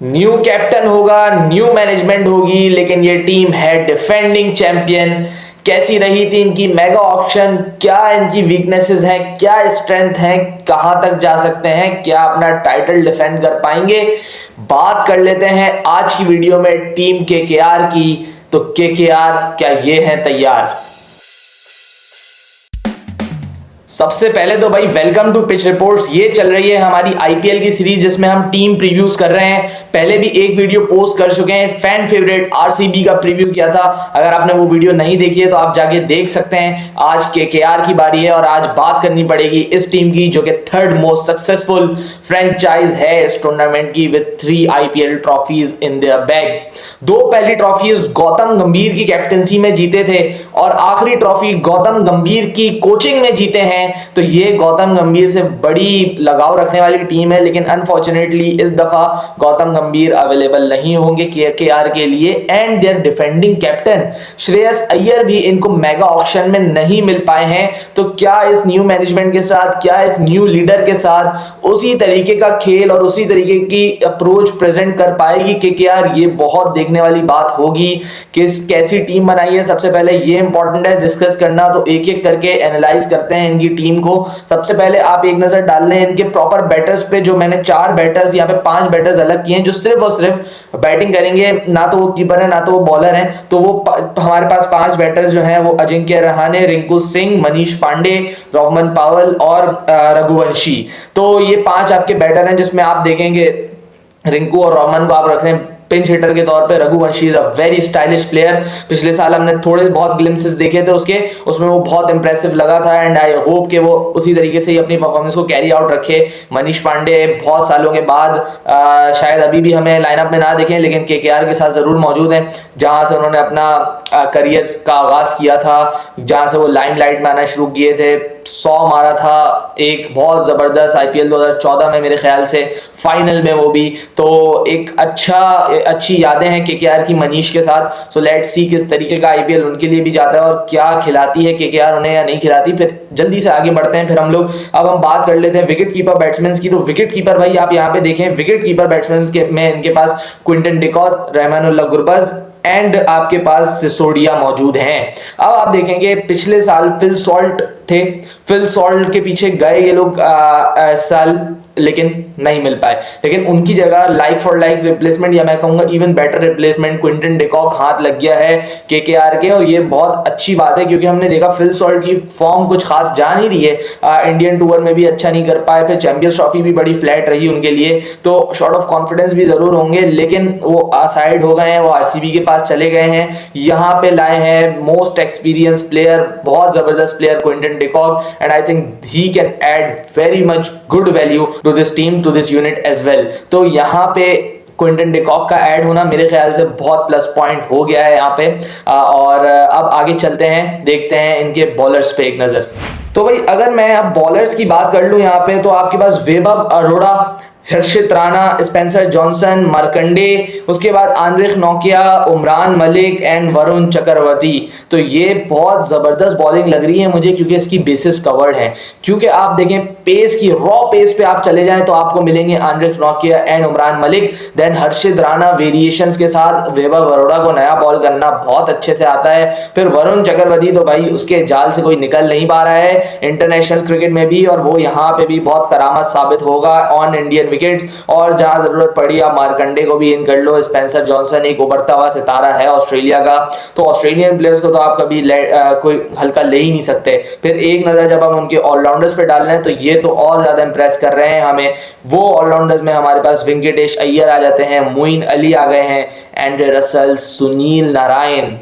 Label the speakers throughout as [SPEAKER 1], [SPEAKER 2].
[SPEAKER 1] New captain होगा, new management होगी, लेकिन ये टीम है डिफेंडिंग चैंपियन। कैसी रही थी इनकी मेगा ऑक्शन, क्या इनकी वीकनेसेस हैं, क्या स्ट्रेंथ है, कहां तक जा सकते हैं, क्या अपना टाइटल डिफेंड कर पाएंगे, बात कर लेते हैं आज की वीडियो में टीम केकेआर की। तो केकेआर क्या ये है तैयार? सबसे पहले तो भाई वेलकम टू पिच रिपोर्ट्स। ये चल रही है हमारी आईपीएल की सीरीज जिसमें हम टीम प्रीव्यूज कर रहे हैं। पहले भी एक वीडियो पोस्ट कर चुके हैं, फैन फेवरेट आरसीबी का प्रीव्यू किया था। अगर आपने वो वीडियो नहीं देखी है तो आप जाके देख सकते हैं। आज केकेआर की बारी है और आज बात करनी पड़ेगी इस टीम की जो कि थर्ड मोस्ट सक्सेसफुल फ्रेंचाइज है इस टूर्नामेंट की, with 3 IPL trophies in their bag. 2 पहली ट्रॉफीज गौतम गंभीर की कैप्टनसी में जीते थे और आखिरी ट्रॉफी गौतम गंभीर की कोचिंग में जीते हैं। तो ये गौतम गंभीर से बड़ी लगाव रखने वाली टीम है, लेकिन अनफॉर्चुनेटली इस दफा गौतम गंभीर अवेलेबल नहीं होंगे केकेआर के लिए and their defending captain Shreyas Iyer भी इनको मेगा ऑक्शन में नहीं मिल पाए हैं। तो क्या इस न्यू मैनेजमेंट के साथ, क्या इस न्यू लीडर के साथ उसी तरीके का खेल और उसी तरीके की अप्रोच प्रेजेंट कर पाएगी केकेआर? ये बहुत देखने वाली बात होगी कि कैसी टीम बनाई है। सबसे पहले ये इंपॉर्टेंट है डिस्कस करना, तो एक एक करके एनालाइज करते हैं इनकी टीम को। सबसे पहले आप एक नजर डाल लें इनके प्रॉपर बैटर्स पे, जो मैंने 4 बैटर्स यहाँ पे 5 बैटर्स अलग किए हैं जो सिर्फ और सिर्फ बैटिंग करेंगे। ना तो वो कीपर है ना तो वो बॉलर है। तो वो हमारे पास 5 बैटर्स जो हैं वो अजिंक्य रहाणे, रिंकू सिंह, मनीष पांडे, रोहमन पावल और रघुवंशी। तो ये 5 आपके बैटर हैं जिसमें आप देखेंगे रिंकू और रोहमन को आप रख रहे हैं पिंच हिटर के तौर पे। Raghuvanshi is a very stylish player. पिछले साल हमने थोड़े बहुत ग्लिम्सेस देखे थे उसके, उसमें वो बहुत इंप्रेसिव लगा था एंड आई होप कि वो उसी तरीके से ही अपनी परफॉर्मेंस को कैरी आउट रखे। मनीष पांडे बहुत सालों के बाद शायद अभी भी हमें लाइनअप में ना देखें, लेकिन केकेआर के साथ जरूर मौजूद हैं, जहां से उन्होंने अपना करियर का आगाज किया था, जहां से वो लाइमलाइट में आना शुरू किए थे। 100 मारा था एक बहुत जबरदस्त आईपीएल 2014 में मेरे ख्याल से, फाइनल में वो भी। तो एक अच्छी यादें हैं केकेआर की मनीष के साथ। सो लेट्स सी किस तरीके का आईपीएल उनके लिए भी जाता है और क्या खिलाती है केकेआर उन्हें या नहीं खिलाती। फिर जल्दी से आगे बढ़ते हैं फिर हम लोग। अब हम बात कर लेते हैं विकेट कीपर बैट्समैन की। तो विकेट कीपर भाई आप यहाँ पे देखें, विकेट कीपर बैट्समैन में इनके पास Quinton de Kock, Rahmanullah Gurbaz and आपके पास सिसोदिया मौजूद हैं। अब आप देखेंगे पिछले साल फिल सॉल्ट थे, फिल सॉल्ट के पीछे गए ये लोग साल, लेकिन नहीं मिल पाए। लेकिन उनकी जगह लाइक फॉर लाइक रिप्लेसमेंट, या मैं कहूंगा even better replacement, Quinton de Kock हाथ लग गया है केकेआर के। और ये बहुत अच्छी बात है क्योंकि हमने देखा फिल सॉल्ट की फॉर्म कुछ खास जा नहीं रही है। इंडियन टूर में भी अच्छा नहीं कर पाए, फिर चैंपियंस ट्रॉफी भी बड़ी फ्लैट रही उनके लिए। तो शॉर्ट ऑफ कॉन्फिडेंस भी जरूर होंगे, लेकिन वो साइड हो गए हैं, वो आरसीबी के पास चले गए हैं। यहाँ पे लाए हैं मोस्ट एक्सपीरियंस प्लेयर, बहुत जबरदस्त player Quinton de Kock, and I think he can add very much good value to this team, to this unit as well. तो यहाँ पे क्विंटन डिकॉक का ऐड होना मेरे ख्याल से बहुत प्लस पॉइंट हो गया है यहाँ पे। और अब आगे चलते हैं, देखते हैं इनके बॉलर्स पे एक नजर। तो भाई अगर मैं अब बॉलर्स की बात कर लूं यहाँ पे, तो आपके पास वैभव अरोड़ा, हर्षित राणा, स्पेंसर जॉनसन, मार्कंडे, उसके बाद आंद्रिक नोकिया, उमरान मलिक एंड वरुण चक्रवर्ती। तो ये बहुत जबरदस्त बॉलिंग लग रही है मुझे क्योंकि इसकी बेसिस कवर्ड है। क्योंकि आप देखें पेस की, रॉ पेस पे आप चले जाएं तो आपको मिलेंगे आंद्रिक नोकिया and Umran Malik, then Harshit Rana variations के साथ। वैभव अरोड़ा को नया बॉल करना बहुत अच्छे से आता है। फिर वरुण चक्रवर्ती तो भाई उसके जाल से कोई निकल नहीं पा रहा है इंटरनेशनल क्रिकेट में भी, और वो यहाँ पे भी बहुत करामत साबित होगा ऑन इंडियन विकेट्स। और जहां जरूरत पड़ी आप मार्कंडे को भी इन कर लो। स्पेंसर जॉनसन एक उभरता हुआ सितारा है ऑस्ट्रेलिया का, तो ऑस्ट्रेलियन प्लेयर्स को तो आप कभी कोई हल्का ले ही नहीं सकते। फिर एक नजर जब हम उनके ऑलराउंडर्स पे डाल रहे हैं तो ये तो और ज्यादा इंप्रेस कर रहे हैं हमें। वो ऑलराउंडर्स में हमारे पास वेंकटेश अय्यर आ जाते हैं, मोइन अली आ गए हैं, एंड्रे रसल, सुनील नारायण।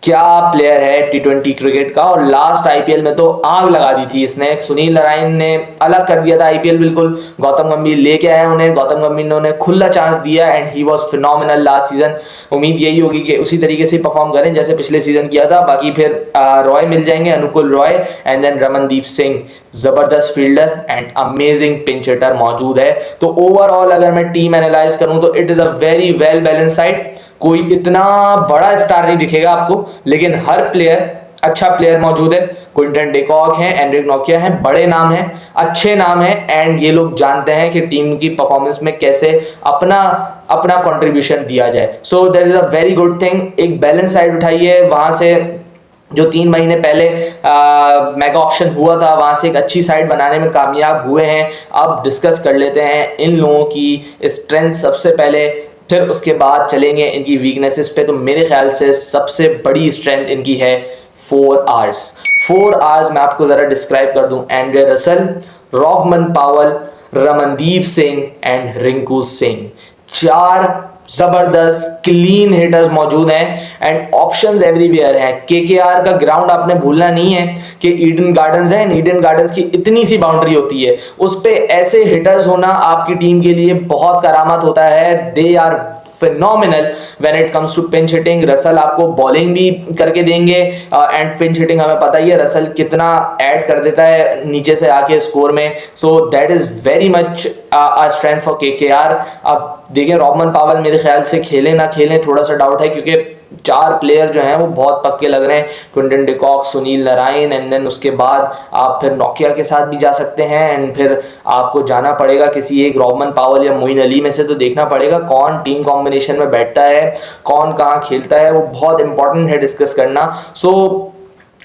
[SPEAKER 1] क्या प्लेयर है टी20 क्रिकेट का, और लास्ट आईपीएल में तो आग लगा दी थी इसने। सुनील नारायण ने अलग कर दिया था आईपीएल बिल्कुल। गौतम गंभीर लेके आए उन्हें, गौतम गंभीर ने उन्हें खुला चांस दिया and he was phenomenal last season. उम्मीद यही होगी कि उसी तरीके से परफॉर्म करें जैसे पिछले सीजन किया था। बाकी फिर रॉय मिल जाएंगे, अनुकुल रॉय एंड देन रमनदीप सिंह, जबरदस्त fielder and amazing pinch hitter मौजूद है। तो ओवरऑल अगर मैं टीम एनालाइज करूं तो it is a very well balance side. कोई इतना बड़ा स्टार नहीं दिखेगा आपको, लेकिन हर प्लेयर अच्छा प्लेयर मौजूद है। क्विंटन डिकॉक है, एंड्रिक नोकिया है, बड़े नाम हैं, अच्छे नाम हैं, एंड ये लोग जानते हैं कि टीम की परफॉर्मेंस में कैसे अपना अपना कंट्रीब्यूशन दिया जाए। So that is a very good thing. एक बैलेंस साइड उठाई है, वहां से जो 3 महीने पहले मेगा ऑक्शन हुआ था वहां से एक अच्छी साइट बनाने में कामयाब हुए हैं। अब डिस्कस कर लेते हैं इन लोगों की स्ट्रेंथ सबसे पहले, फिर उसके बाद चलेंगे इनकी वीकनेसेस पे। तो मेरे ख्याल से सबसे बड़ी स्ट्रेंथ इनकी है 4 आवर्स। 4 आवर्स मैं आपको जरा डिस्क्राइब कर दूं। एंड्रे रसल, रॉफमन पावल, रमनदीप सिंह एंड रिंकू सिंह, 4 जबरदस्त क्लीन हिटर्स मौजूद हैं एंड ऑप्शंस एवरीवेयर हैं। केकेआर का ग्राउंड आपने भूलना नहीं है कि ईडन गार्डन्स है। ईडन गार्डन्स की इतनी सी बाउंड्री होती है, उस पे ऐसे हिटर्स होना आपकी टीम के लिए बहुत करामत होता है। They are phenomenal when it comes to pinch hitting। Russell आपको बॉलिंग भी करके देंगे एंड पिंच हिटिंग हमें पता ही है रसल कितना ऐड कर देता है नीचे से आके स्कोर में। So that is very much a strength for KKR. अब देखिए रॉबमन पावल मेरे ख्याल से खेले ना खेलें थोड़ा सा डाउट है, क्योंकि 4 प्लेयर जो हैं वो बहुत पक्के लग रहे हैं। Quinton de Kock, Sunil Narine and then उसके बाद आप फिर नोकिया के साथ भी जा सकते हैं एंड फिर आपको जाना पड़ेगा किसी एक रॉबमन पावल या मोइन अली में से। तो देखना पड़ेगा कौन टीम कॉम्बिनेशन में बैठता है, कौन कहाँ खेलता है, वो बहुत इंपॉर्टेंट है डिस्कस करना। सो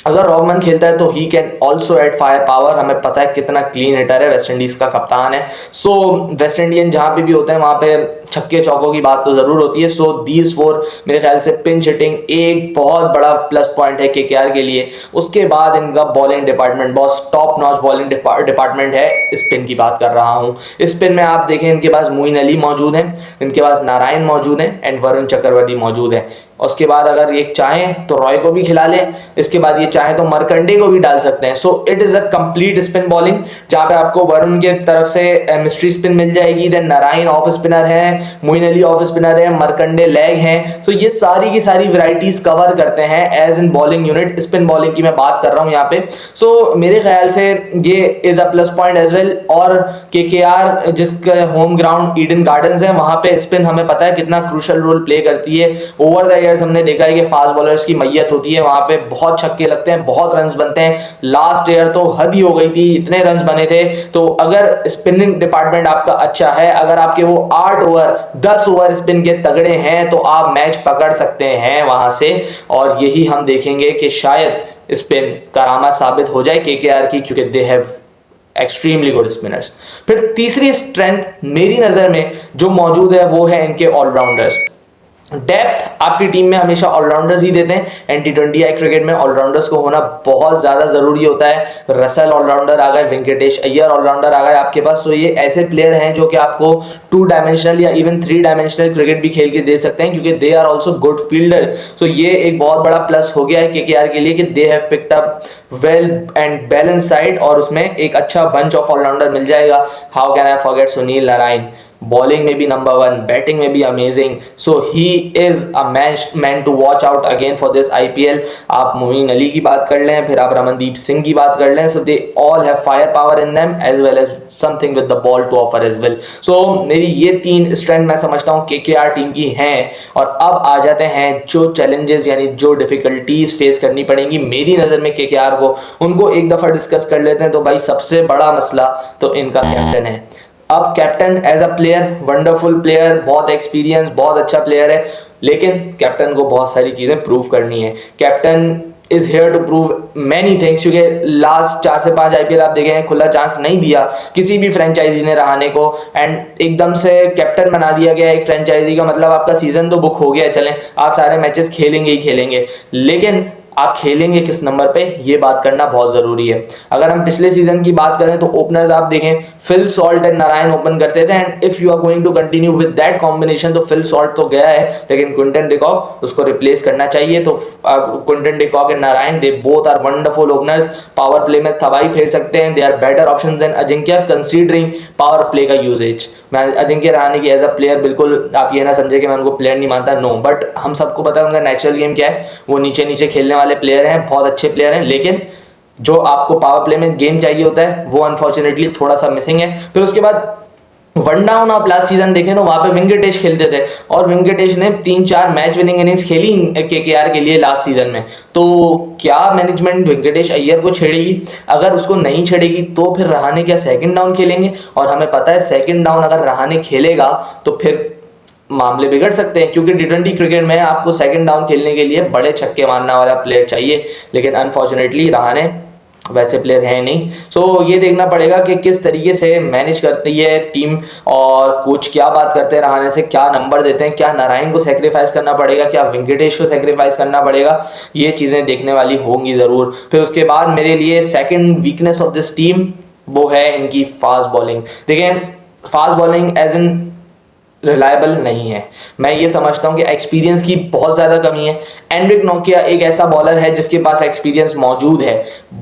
[SPEAKER 1] अगर रॉबमन खेलता है तो he can also add fire power. हमें पता है कितना क्लीन हिटर है, वेस्ट इंडीज का कप्तान है। सो वेस्ट इंडियन जहां पे भी होते हैं वहां पे छक्के चौकों की बात तो जरूर होती है। सो दीज 4 मेरे ख्याल से पिंच हिटिंग एक बहुत बड़ा प्लस पॉइंट है केकेआर के लिए। उसके बाद इनका बॉलिंग डिपार्टमेंट बहुत टॉप नॉच बॉलिंग डिपार्टमेंट है। स्पिन की बात कर रहा हूं, स्पिन में आप देखें इनके पास मोइन अली मौजूद है, इनके पास नारायण मौजूद है एंड वरुण चक्रवर्ती मौजूद है। उसके बाद अगर एक चाहें तो रॉय को भी खिला ले, इसके बाद ये चाहें तो मरकंडे को भी डाल सकते हैं। So it is a complete spin bowling जहां पे आपको वरुण के तरफ से मिस्ट्री स्पिन मिल जाएगी, देन नारायण ऑफ स्पिनर है, मोइन अली ऑफ स्पिनर है, मरकंडे लेग हैं। सो ये सारी की सारी वैरायटीज कवर करते हैं as in bowling unit. Spin bowling की मैं बात कर रहा हूं यहाँ पे। सो मेरे ख्याल से ये is a plus point as well. और केकेआर जिसका होम ग्राउंड ईडन गार्डन्स है वहां पे स्पिन हमें पता है कितना क्रूशियल रोल प्ले करती है। ओवर द हमने देखा है कि फास्ट बॉलर्स की मैयत होती है, वहां पे बहुत छक्के लगते हैं, बहुत रन्स बनते हैं। लास्ट ईयर तो हद ही हो गई थी, इतने रन्स बने थे। तो अगर स्पिनिंग डिपार्टमेंट आपका अच्छा है, अगर आपके वो 8 ओवर 10 ओवर स्पिन के तगड़े हैं तो आप मैच पकड़ सकते हैं वहां से। और यही हम देखेंगे कि शायद स्पिन करामा साबित हो जाए केकेआर की, क्योंकि they have extremely good spinners. फिर तीसरी स्ट्रेंथ मेरी नजर में जो मौजूद है वो है इनके ऑलराउंडर्स। डेप्थ आपकी टीम में हमेशा ऑलराउंडर्स ही देते हैं एंड टी20 क्रिकेट में ऑलराउंडर्स को होना बहुत ज्यादा जरूरी होता है। रसल ऑलराउंडर आ गए, वेंकटेश अय्यर ऑलराउंडर आ गए आपके पास। सो ये ऐसे प्लेयर हैं जो कि आपको 2 डायमेंशनल या इवन 3 डायमेंशनल क्रिकेट भी खेल के दे सकते हैं, क्योंकि they are also good fielders. So ये एक बहुत बड़ा प्लस हो गया है केकेआर के लिए कि they have picked up well and balance side, और उसमें एक अच्छा बंच ऑफ ऑलराउंडर मिल जाएगा। How can I forget Sunil Narine, bowling में भी नंबर 1, बैटिंग में भी amazing. So he is a man to watch out again for this IPL. आप मोइन अली की बात कर लें, फिर आप रमनदीप सिंह की बात कर लें। So they all have fire power in them as well as something with the ball to offer as well. So मेरी ये 3 स्ट्रेंथ मैं समझता हूं केकेआर टीम की हैं। और अब आ जाते हैं जो चैलेंजेस यानी जो डिफिकल्टीज फेस करनी पड़ेंगी मेरी नजर में केकेआर को, उनको एक दफा डिस्कस कर लेते हैं। तो भाई सबसे बड़ा मसला तो इनका कैप्टन है। अब captain as a player wonderful player, बहुत एक्सपीरियंस, बहुत अच्छा प्लेयर है, लेकिन कैप्टन को बहुत सारी चीजें प्रूव करनी है। Captain is here to prove many things, क्योंकि लास्ट 4 से 5 आईपीएल आप देखें खुला चांस नहीं दिया किसी भी फ्रेंचाइजी ने रहाणे को, एंड एकदम से कैप्टन बना दिया गया एक फ्रेंचाइजी का। मतलब आपका सीजन तो बुक हो गया, चलें आप सारे मैचेस खेलेंगे ही खेलेंगे, लेकिन आप खेलेंगे किस नंबर पे, ये बात करना बहुत जरूरी है। अगर हम पिछले सीजन की बात करें तो ओपनर्स आप देखें Phil Salt and Narine open करते थे, and if you are going to continue with that combination तो फिल सॉल्ट तो गया है, लेकिन क्विंटन डिकॉक उसको रिप्लेस करना चाहिए। तो Quinton de Kock and Narine they both are wonderful openers, power play में तबाही फेर सकते हैं। They are better options than Ajinkya considering power play का यूजेज। मैं अजिंक्य रहाणे की एज अ प्लेयर बिल्कुल आप ये ना समझे कि मैं उनको प्लेयर नहीं मानता, नो, बट हम सबको पता है उनका नेचुरल गेम क्या है। वो नीचे नीचे खेलने वाले प्लेयर हैं, बहुत अच्छे प्लेयर हैं, लेकिन जो आपको पावर प्ले में गेम चाहिए होता है वो अनफॉर्चुनेटली थोड़ा सा मिसिंग है। फिर उसके बाद वन डाउन आप लास्ट सीजन देखें तो वहां पे वेंकटेश खेलते थे, और वेंकटेश ने 3-4 मैच विनिंग इनिंग्स खेली केकेआर के लिए लास्ट सीजन में। तो क्या मैनेजमेंट वेंकटेश अय्यर को छेड़ेगी? अगर उसको नहीं छेड़ेगी तो फिर रहाणे क्या सेकंड डाउन खेलेंगे? और हमें पता है सेकंड डाउन अगर रहाणे खेलेगा तो फिर मामले बिगड़ सकते हैं, क्योंकि टी20 क्रिकेट में आपको सेकंड डाउन खेलने के लिए बड़े छक्के मारने वाला प्लेयर चाहिए, लेकिन अनफॉर्चुनेटली रहाणे वैसे प्लेयर है नहीं। सो ये देखना पड़ेगा कि किस तरीके से मैनेज करती है टीम, और कोच क्या बात करते हैं रहाणे से, क्या नंबर देते हैं, क्या नारायण को सेक्रीफाइस करना पड़ेगा, क्या वेंकटेश को सेक्रीफाइस करना पड़ेगा, ये चीज़ें देखने वाली होंगी ज़रूर। फिर उसके बाद मेरे लिए second weakness of this team वो है इनकी फास्ट बॉलिंग। देखिए fast bowling as in reliable नहीं है। मैं ये समझता हूं कि एक्सपीरियंस की बहुत ज़्यादा कमी है। एंड्रिक नोकिया एक ऐसा बॉलर है जिसके पास एक्सपीरियंस मौजूद है,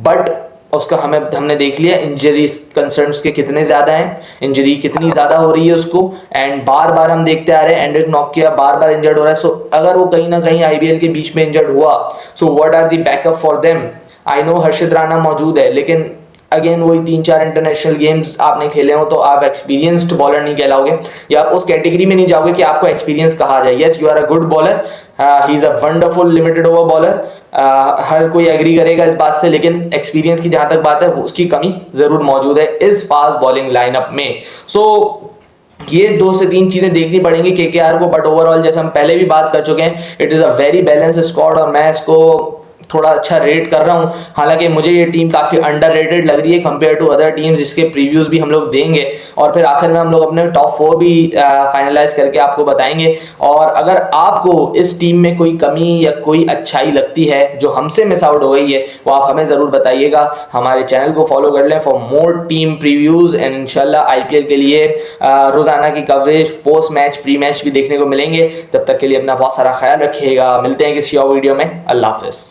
[SPEAKER 1] बट उसका हमने देख लिया इंजरी कंसर्न्स के कितने ज़्यादा हैं, इंजरी कितनी ज़्यादा हो रही है उसको, एंड बार बार हम देखते आ रहे हैं एंड्रिक नोकिया बार बार इंजर्ड हो रहा है। सो अगर वो कहीं ना कहीं आईपीएल के बीच में इंजर्ड हुआ, so what are the backup for them. I know Harshit Rana मौजूद है, लेकिन अगेन वही 3-4 इंटरनेशनल गेम्स आपने खेले हो तो आप एक्सपीरियंस्ड बॉलर नहीं कहलाओगे, या आप उस कैटेगरी में नहीं जाओगे कि आपको एक्सपीरियंस कहा जाए। Yes you are a good bowler, he is a wonderful limited over bowler, हर कोई एग्री करेगा इस बात से, लेकिन एक्सपीरियंस की जहां तक बात है उसकी कमी जरूर मौजूद है इस फास्ट बॉलिंग लाइनअप में। सो ये 2 से 3 चीजें देखनी पड़ेंगी केकेआर को, बट ओवरऑल जैसे हम पहले भी बात कर चुके हैं, it is a very balance squad, और मैं इसको थोड़ा अच्छा रेट कर रहा हूं। हालांकि मुझे ये टीम काफी अंडररेटेड लग रही है कंपेयर टू अदर टीम्स, जिसके प्रीव्यूज भी हम लोग देंगे, और फिर आखिर में हम लोग अपने टॉप 4 भी फाइनलाइज करके आपको बताएंगे। और अगर आपको इस टीम में कोई कमी या कोई अच्छाई लगती है जो हमसे मिस आउट हो गई है, वो आप हमें जरूर बताइएगा। हमारे चैनल को फॉलो कर लें for more team previews, and इंशाल्लाह आईपीएल के लिए रोजाना की coverage, post match, pre match भी देखने को मिलेंगे। तब तक के लिए अपना बहुत सारा ख्याल रखिएगा। मिलते हैं किसी और वीडियो में। अल्लाह हाफिज।